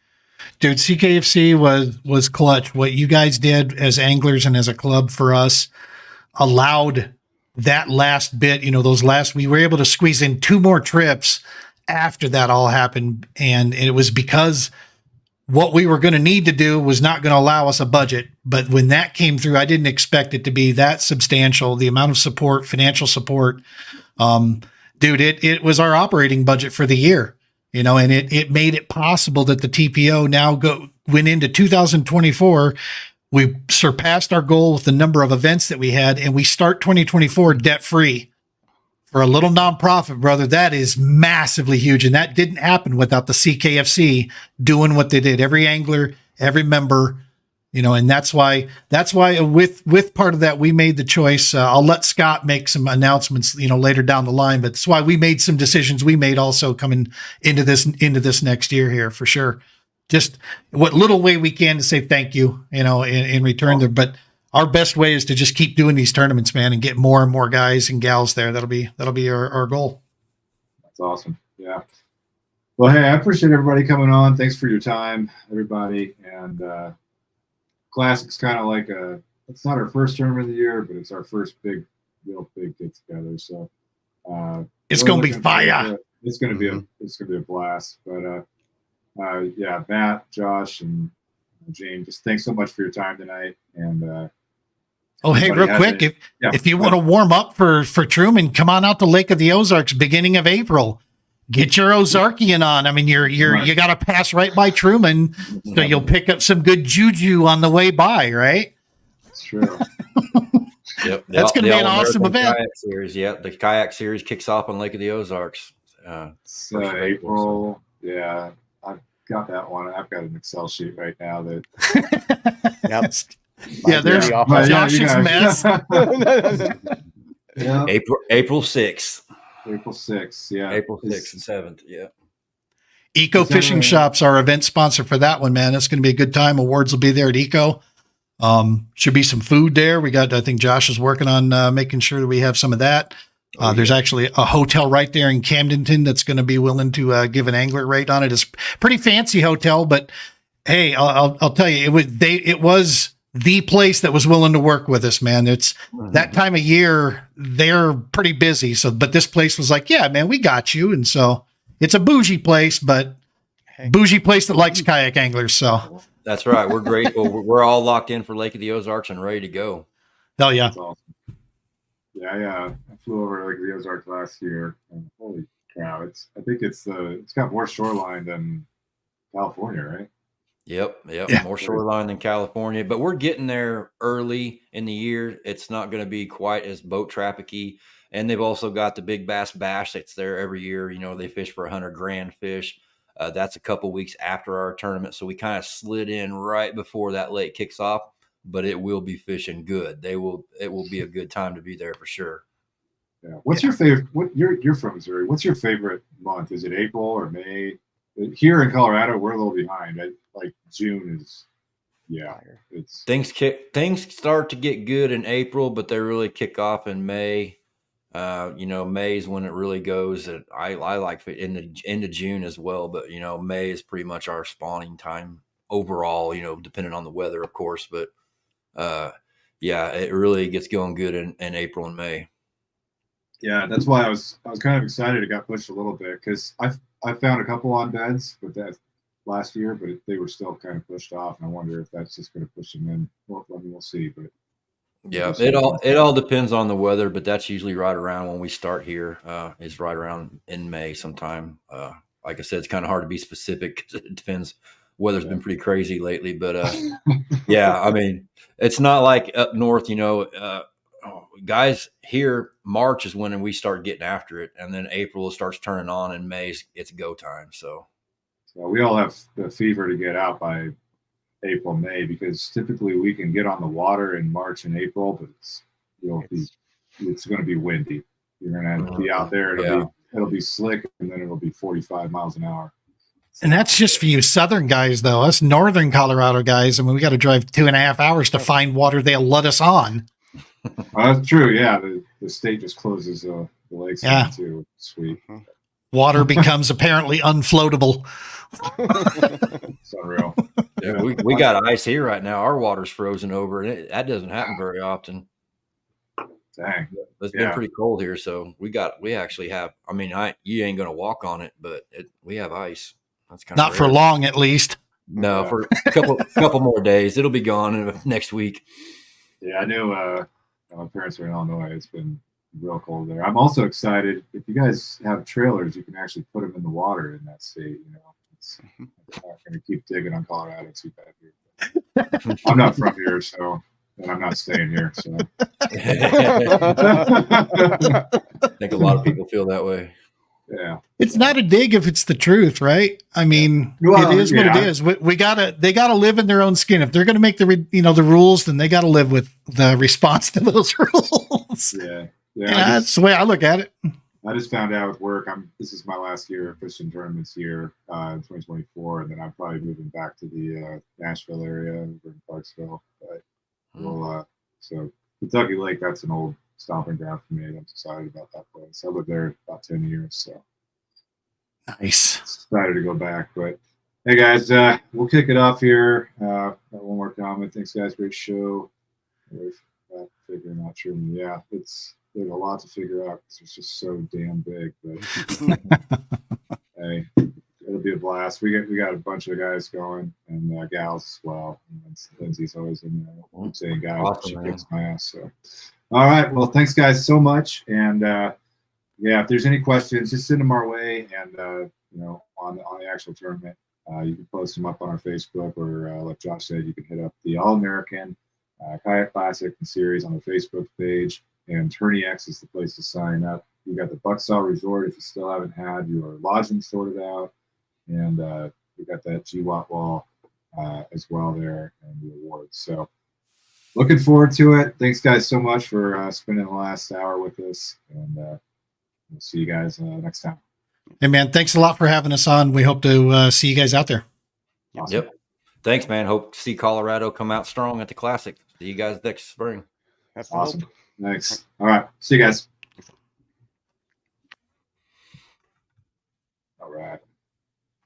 Dude, CKFC was clutch. What you guys did as anglers and as a club for us allowed that last bit, we were able to squeeze in 2 more trips after that all happened. And it was because what we were going to need to do was not going to allow us a budget. But when that came through, I didn't expect it to be that substantial. The amount of support, financial support, dude, it was our operating budget for the year, and it made it possible that the TPO now went into 2024. We surpassed our goal with the number of events that we had, and we start 2024 debt free. For a little nonprofit, brother, that is massively huge. And that didn't happen without the CKFC doing what they did. Every angler, every member, And that's why with part of that, we made the choice. I'll let Scott make some announcements, later down the line, but that's why we made some decisions we made also coming into this next year here for sure. Just what little way we can to say thank you, in return there. But our best way is to just keep doing these tournaments, man, and get more and more guys and gals there. That'll be our goal. That's awesome. Yeah. Well, hey, I appreciate everybody coming on. Thanks for your time, everybody. And Classic's kind of like it's not our first tournament of the year, but it's our first real big get together. So it's going to be fire. It's going to be a blast. But yeah, Matt, Josh, and Gene, just thanks so much for your time tonight. And hey, real quick, if you want to warm up for Truman, come on out to Lake of the Ozarks beginning of April. Get your Ozarkian on. I mean, you got to pass right by Truman, so you'll pick up some good juju on the way by, right? That's true. Yep, that's going to be an awesome event. Kayak series, the kayak series kicks off on Lake of the Ozarks. It's April. Yeah, I've got that one. I've got an Excel sheet right now that. Yep. Yeah, there's Josh's mess. Yeah. April 6th. April 6th, yeah. April 6th and 7th, yeah. Eco Fishing Shop's our event sponsor for that one, man. It's going to be a good time. Awards will be there at Eco. Should be some food there. I think Josh is working on making sure that we have some of that. There's actually a hotel right there in Camdenton that's going to be willing to give an angler rate on it. It's a pretty fancy hotel, but hey, I'll tell you, it was the place that was willing to work with us, man. It's that time of year, they're pretty busy. So, but this place was like, yeah, man, we got you. And so it's a bougie place, but bougie place that likes kayak anglers. So that's right. We're grateful. We're all locked in for Lake of the Ozarks and ready to go. Hell yeah. That's awesome. Yeah. I flew over Lake of the Ozarks last year, and holy cow. I think it's got more shoreline than California, right? Yep. Yeah. More shoreline than California, but we're getting there early in the year. It's not going to be quite as boat trafficy. And they've also got the Big Bass Bash that's there every year. They fish for 100 grand fish. That's a couple weeks after our tournament. So we kind of slid in right before that lake kicks off, but it will be fishing good. It will be a good time to be there for sure. Yeah. What's your favorite? You're from Missouri. What's your favorite month? Is it April or May? Here in Colorado, we're a little behind. Like June is, it's things start to get good in April, but they really kick off in May. May is when it really goes. I like in the end of June as well, but May is pretty much our spawning time overall. Depending on the weather, of course, but it really gets going good in April and May. Yeah, that's why I was kind of excited. It got pushed a little bit because I found a couple on beds, but that last year, but they were still kind of pushed off, and I wonder if that's just going to push them in. Well, we'll see. But yeah, it all depends on the weather, but that's usually right around when we start here. Is right around in May sometime. Like I said, it's kind of hard to be specific because it depends. Weather's been pretty crazy lately, but I mean, it's not like up north, guys here, March is when we start getting after it, and then April starts turning on, and May it's go time. So we all have the fever to get out by April, May, because typically we can get on the water in March and April, but it's going to be windy. You're going to have to be out there. It'll be slick, and then it'll be 45 miles an hour. And that's just for you Southern guys, though. Us Northern Colorado guys, I mean, we got to drive 2.5 hours to find water they'll let us on. That's true. Yeah, the state just closes the lakes too. Sweet. Water becomes apparently unfloatable. It's unreal. Yeah, we got ice here right now. Our water's frozen over, and that doesn't happen very often. Dang, it's been pretty cold here, so we actually have. I mean, you ain't gonna walk on it, but we have ice. That's kind of not rare. For long, at least. No, for a couple more days. It'll be gone next week. Yeah, I knew. My parents are in Illinois. It's been real cold there. I'm also excited. If you guys have trailers, you can actually put them in the water in that state. I'm not going to keep digging on Colorado too bad here. I'm not from here, and I'm not staying here. So I think a lot of people feel that way. Yeah. It's not a dig if it's the truth, right? I mean, Well, it is what it yeah. is. They gotta live in their own skin. If they're gonna make the rules, then they gotta live with the response to those rules. Yeah. Yeah, Yeah. that's the way I look at it. I just found out with work. This is my last year of fishing tournaments here in 2024, and then I'm probably moving back to the Nashville area over in Clarksville. But we'll so Kentucky Lake, that's an old stomping ground for me. I'm excited about that place. I lived there about 10 years, so Nice. excited to go back. But hey, guys, we'll kick it off here. One more comment. Thanks, guys. Great show. Figuring out true. Yeah, there's a lot to figure out because it's just so damn big. But hey, it'll be a blast. We got a bunch of guys going and gals as well. And Lindsay's always in there. I'm saying guys, Awesome, she man. kicks my ass. So, all right. Well, thanks, guys, so much. And yeah, if there's any questions, just send them our way. And on the actual tournament, you can post them up on our Facebook, or like Josh said, you can hit up the All American Kayak Classic and Series on the Facebook page, and Tourney X is the place to sign up. You got the Bucksaw Resort if you still haven't had your lodging sorted out, and we got that GWAT wall as well there, and the awards. So looking forward to it. Thanks, guys, so much for spending the last hour with us, and we'll see you guys next time. Hey, man, thanks a lot for having us on. We hope to see you guys out there. Awesome. Yep. Thanks, man. Hope to see Colorado come out strong at the Classic. See you guys next spring. That's the Awesome. hope. Thanks. All right. See you guys. All right.